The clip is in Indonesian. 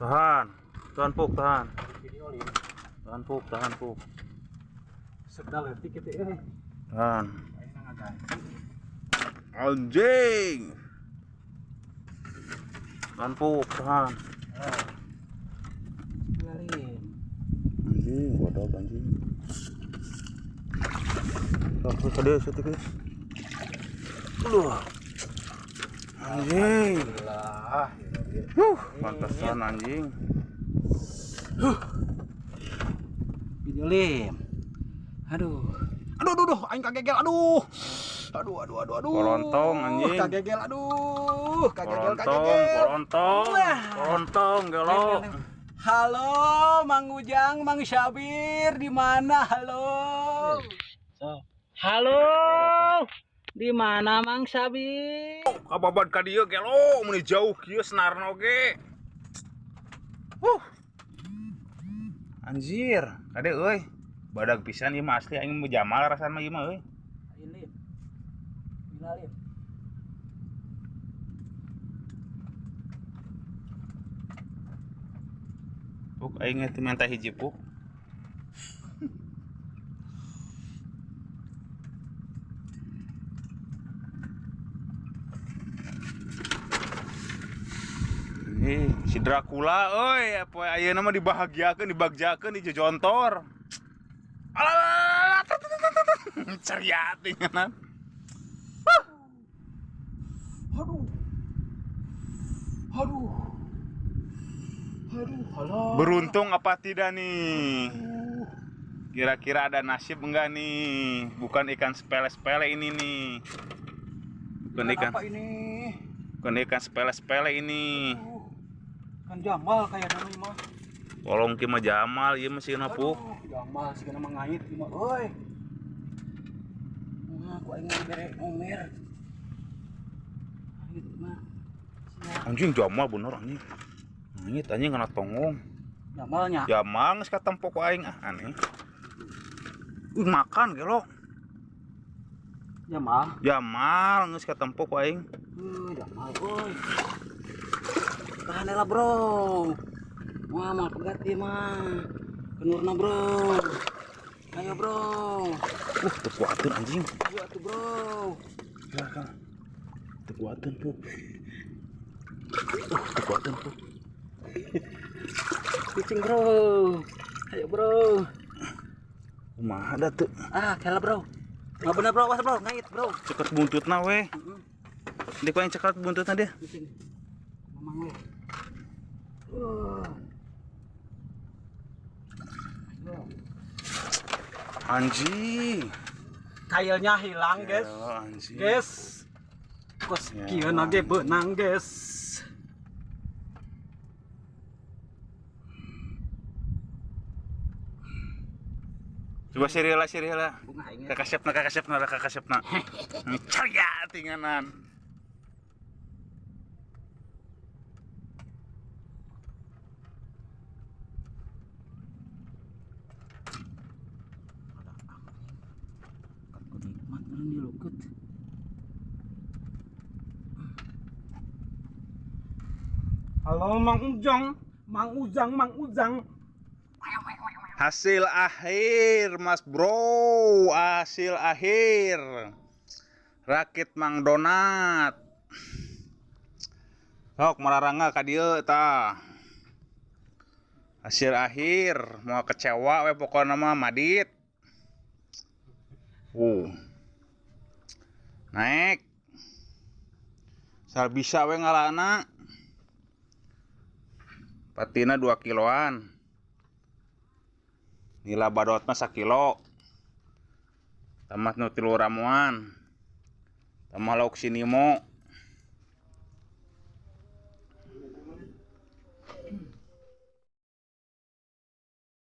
Tahan. Tahan Puk, tahan. Tahan Puk, tahan Puk. Sedal leutik kitu euy. Tahan. Anjing. Tahan Puk, tahan. Lain. Anjing, bodoh anjing. Aku tadi setik. Anjing. Lah, Pantesan anjing. video lim. Aduh, aing kagegel, aduh. Kolontong anjing. Kagegel, aduh. Kolontong, gelok. Halo, Mang Ujang, Mang Syabir, di mana? Halo. Halo. Di mana Mang Syabir? Kababan ka dieu gelok, mun jauh kieu senarna oge. Anjir, kade euy. Badag pisan ieu mah asli aing mujamal rasana mah ieu mah euy. Ini. Bilalin. Puk aing teh minta hiji Puk. Si Dracula euy, apa ayeuna mah dibahagiakeun, dibagjakeun, dijojontor. Alah, ceria tinganan. Halo. Beruntung apa tidak nih? Kira-kira ada nasib enggak nih? Bukan ikan sepele-sepele ini nih. Bukan ikan. Apa ini? Bukan ikan sepele-sepele ini. Kan Jamal kayak dulu mah. Tolong ki mah Jamal, ieu mah sieuna Puk. Jamal sigana mangait ieu mah euy. Nah, aku aing bere ngomer. Ait mah. Anjing Jamal bener anjing. Ngait anjing kana tongong. Jamalnya. Jamal geus katempo ku aing aneh. Makan gelok. Jamal geus katempo ku aing. Jamal euy. Tahan lah bro. Wah mal pegat dia mah. Kenurna bro. Ayo bro. Teu kuateun anjing. Ayo atuh bro. Silakan. Teu kuateun Puk. Teu kuateun Puk. Kucing bro. Ayo bro. Kumaha da teu? Kela bro. Nggak bener bro, was bro, ngait bro. Cekat buntutna we. Dia ku yang cekat buntutna dia. Kucing. Mamang we. Anjing. Kailnya hilang guys. Anjing. Guys. Kos kieu na ge beunang guys. Coba sirila. Kakasepna. Ceria tinganan. Halo Mang Ujang. Hasil akhir Mas Bro, hasil akhir. Rakit Mang Donat. Sok mararangga ka dieu tah. Hasil akhir, mau kecewa we pokona mah Madit. Naik. Sal bisa we ngalana. Patina 2 kiloan. Nila badot mah 1 kilo. Tamat nu 3 ramuan. Tambah lauk sinimo.